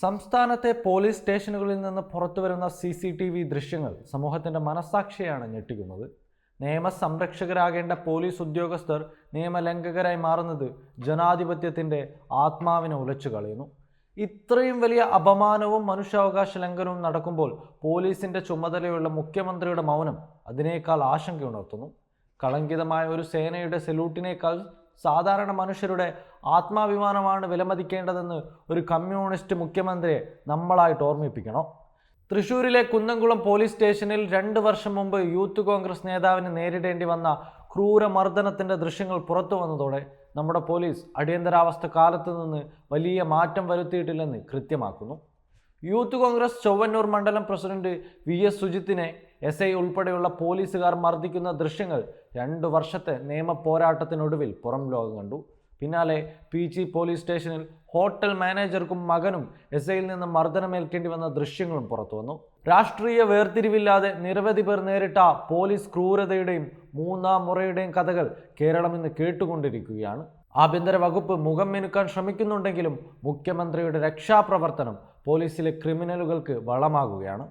സംസ്ഥാനത്തെ പോലീസ് സ്റ്റേഷനുകളിൽ നിന്ന് പുറത്തുവരുന്ന CCTV ദൃശ്യങ്ങൾ സമൂഹത്തിൻ്റെ മനസ്സാക്ഷിയാണ് ഞെട്ടിക്കുന്നത്. നിയമസംരക്ഷകരാകേണ്ട പോലീസ് ഉദ്യോഗസ്ഥർ നിയമലംഘകരായി മാറുന്നത് ജനാധിപത്യത്തിൻ്റെ ആത്മാവിനെ ഉലച്ചു കളയുന്നു. ഇത്രയും വലിയ അപമാനവും മനുഷ്യാവകാശ ലംഘനവും നടക്കുമ്പോൾ പോലീസിൻ്റെ ചുമതലയുള്ള മുഖ്യമന്ത്രിയുടെ മൗനം അതിനേക്കാൾ ആശങ്കയുണർത്തുന്നു. കളങ്കിതമായ ഒരു സേനയുടെ സല്യൂട്ടിനേക്കാൾ സാധാരണ മനുഷ്യരുടെ ആത്മാഭിമാനമാണ് വിലമതിക്കേണ്ടതെന്ന് ഒരു കമ്മ്യൂണിസ്റ്റ് മുഖ്യമന്ത്രിയെ നമ്മളായിട്ട് ഓർമ്മിപ്പിക്കണം. തൃശ്ശൂരിലെ കുന്നംകുളം പോലീസ് സ്റ്റേഷനിൽ 2 വർഷം മുമ്പ് യൂത്ത് കോൺഗ്രസ് നേതാവിന് നേരിടേണ്ടി വന്ന ക്രൂരമർദ്ദനത്തിൻ്റെ ദൃശ്യങ്ങൾ പുറത്തു വന്നതോടെ നമ്മുടെ പോലീസ് അടിയന്തരാവസ്ഥ കാലത്ത് നിന്ന് വലിയ മാറ്റം വരുത്തിയിട്ടില്ലെന്ന് കൃത്യമാക്കുന്നു. യൂത്ത് കോൺഗ്രസ് ചൊവ്വന്നൂർ മണ്ഡലം പ്രസിഡന്റ് VS സുജിത്തിനെ SI ഉൾപ്പെടെയുള്ള പോലീസുകാർ മർദ്ദിക്കുന്ന ദൃശ്യങ്ങൾ 2 വർഷത്തെ നിയമ പോരാട്ടത്തിനൊടുവിൽ പുറം ലോകം കണ്ടു. പിന്നാലെ PG പോലീസ് സ്റ്റേഷനിൽ ഹോട്ടൽ മാനേജർക്കും മകനും SIയിൽ നിന്ന് മർദ്ദനമേൽക്കേണ്ടി വന്ന ദൃശ്യങ്ങളും പുറത്തു വന്നു. രാഷ്ട്രീയ വേർതിരിവില്ലാതെ നിരവധി പേർ നേരിട്ട പോലീസ് ക്രൂരതയുടെയും മൂന്നാം മുറയുടെയും കഥകൾ കേരളം ഇന്ന് കേട്ടുകൊണ്ടിരിക്കുകയാണ്. ആഭ്യന്തര വകുപ്പ് മുഖം മിനുക്കാൻ ശ്രമിക്കുന്നുണ്ടെങ്കിലും മുഖ്യമന്ത്രിയുടെ രക്ഷാപ്രവർത്തനം പോലീസിലെ ക്രിമിനലുകൾക്ക് വളമാകുകയാണ്.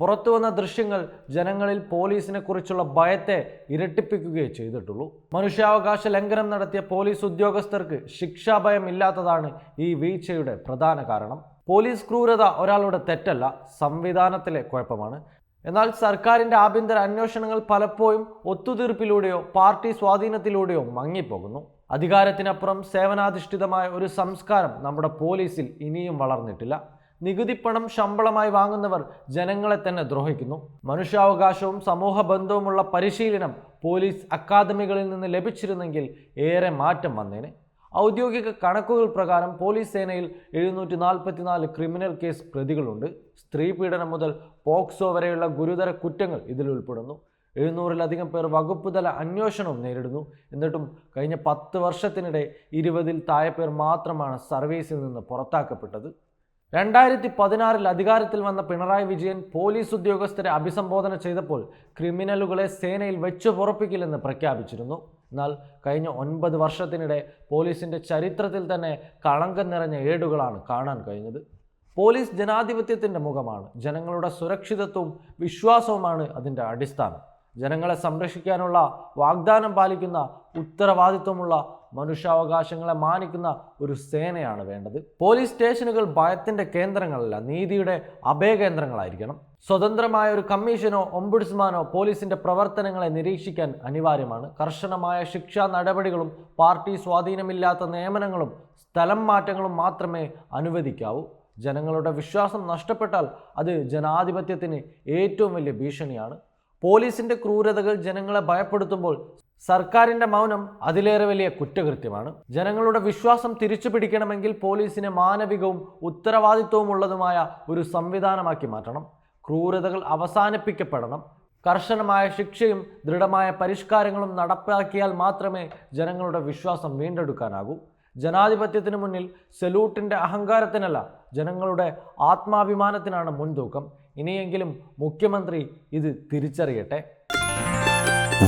പുറത്തു വന്ന ദൃശ്യങ്ങൾ ജനങ്ങളിൽ പോലീസിനെ കുറിച്ചുള്ള ഭയത്തെ ഇരട്ടിപ്പിക്കുകയേ ചെയ്തിട്ടുള്ളൂ. മനുഷ്യാവകാശ ലംഘനം നടത്തിയ പോലീസ് ഉദ്യോഗസ്ഥർക്ക് ശിക്ഷാഭയം ഇല്ലാത്തതാണ് ഈ വീഴ്ചയുടെ പ്രധാന കാരണം. പോലീസ് ക്രൂരത ഒരാളുടെ തെറ്റല്ല, സംവിധാനത്തിലെ കുഴപ്പമാണ്. എന്നാൽ സർക്കാരിൻ്റെ ആഭ്യന്തര അന്വേഷണങ്ങൾ പലപ്പോഴും ഒത്തുതീർപ്പിലൂടെയോ പാർട്ടി സ്വാധീനത്തിലൂടെയോ മങ്ങിപ്പോകുന്നു. അധികാരത്തിനപ്പുറം സേവനാധിഷ്ഠിതമായ ഒരു സംസ്കാരം നമ്മുടെ പോലീസിൽ ഇനിയും വളർന്നിട്ടില്ല. നികുതിപ്പണം ശമ്പളമായി വാങ്ങുന്നവർ ജനങ്ങളെ തന്നെ ദ്രോഹിക്കുന്നു. മനുഷ്യാവകാശവും സമൂഹ ബന്ധവുമുള്ള പരിശീലനം പോലീസ് അക്കാദമികളിൽ നിന്ന് ലഭിച്ചിരുന്നെങ്കിൽ ഏറെ മാറ്റം വന്നേനെ. ഔദ്യോഗിക കണക്കുകൾ പ്രകാരം പോലീസ് സേനയിൽ 744 ക്രിമിനൽ കേസ് പ്രതികളുണ്ട്. സ്ത്രീ പീഡനം മുതൽ പോക്സോ വരെയുള്ള ഗുരുതര കുറ്റങ്ങൾ ഇതിൽ ഉൾപ്പെടുന്നു. 700-ലധികം പേർ വകുപ്പുതല അന്വേഷണവും നേരിടുന്നു. എന്നിട്ടും കഴിഞ്ഞ 10 വർഷത്തിനിടെ 20-ൽ താഴെ പേർ മാത്രമാണ് സർവീസിൽ നിന്ന് പുറത്താക്കപ്പെട്ടത്. 2016 അധികാരത്തിൽ വന്ന പിണറായി വിജയൻ പോലീസ് ഉദ്യോഗസ്ഥരെ അഭിസംബോധന ചെയ്തപ്പോൾ ക്രിമിനലുകളെ സേനയിൽ വെച്ചു പൊറപ്പിക്കില്ലെന്ന് പ്രഖ്യാപിച്ചിരുന്നു. എന്നാൽ കഴിഞ്ഞ 9 വർഷത്തിനിടെ പോലീസിൻ്റെ ചരിത്രത്തിൽ തന്നെ കളങ്കം നിറഞ്ഞ ഏടുകളാണ് കാണാൻ കഴിഞ്ഞത്. പോലീസ് ജനാധിപത്യത്തിൻ്റെ മുഖമാണ്. ജനങ്ങളുടെ സുരക്ഷിതത്വവും വിശ്വാസവുമാണ് അതിൻ്റെ അടിസ്ഥാനം. ജനങ്ങളെ സംരക്ഷിക്കാനുള്ള വാഗ്ദാനം പാലിക്കുന്ന ഉത്തരവാദിത്വമുള്ള മനുഷ്യാവകാശങ്ങളെ മാനിക്കുന്ന ഒരു സേനയാണ് വേണ്ടത്. പോലീസ് സ്റ്റേഷനുകൾ ഭയത്തിൻ്റെ കേന്ദ്രങ്ങളല്ല, നീതിയുടെ അഭയകേന്ദ്രങ്ങളായിരിക്കണം. സ്വതന്ത്രമായ ഒരു കമ്മീഷനോ ഒംബുഡ്സ്മാനോ പോലീസിൻ്റെ പ്രവർത്തനങ്ങളെ നിരീക്ഷിക്കാൻ അനിവാര്യമാണ്. കർശനമായ ശിക്ഷാ നടപടികളും പാർട്ടി സ്വാധീനമില്ലാത്ത നിയമനങ്ങളും സ്ഥലം മാറ്റങ്ങളും മാത്രമേ അനുവദിക്കാവൂ. ജനങ്ങളുടെ വിശ്വാസം നഷ്ടപ്പെട്ടാൽ അത് ജനാധിപത്യത്തിന് ഏറ്റവും വലിയ ഭീഷണിയാണ്. പോലീസിൻ്റെ ക്രൂരതകൾ ജനങ്ങളെ ഭയപ്പെടുത്തുമ്പോൾ സർക്കാരിൻ്റെ മൗനം അതിലേറെ വലിയ കുറ്റകൃത്യമാണ്. ജനങ്ങളുടെ വിശ്വാസം തിരിച്ചു പിടിക്കണമെങ്കിൽ പോലീസിനെ മാനവികവും ഉത്തരവാദിത്വമുള്ളതുമായ ഒരു സംവിധാനമാക്കി മാറ്റണം. ക്രൂരതകൾ അവസാനിപ്പിക്കപ്പെടണം. കർശനമായ ശിക്ഷയും ദൃഢമായ പരിഷ്കാരങ്ങളും നടപ്പാക്കിയാൽ മാത്രമേ ജനങ്ങളുടെ വിശ്വാസം വീണ്ടെടുക്കാനാകൂ. ജനാധിപത്യത്തിന് മുന്നിൽ സല്യൂട്ടിൻ്റെ അഹങ്കാരത്തിനല്ല, ജനങ്ങളുടെ ആത്മാഭിമാനത്തിനാണ് മുൻതൂക്കം. ഇനിയെങ്കിലും മുഖ്യമന്ത്രി ഇത് തിരിച്ചറിയട്ടെ.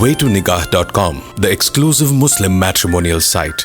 waytonikah.com, the exclusive Muslim matrimonial site.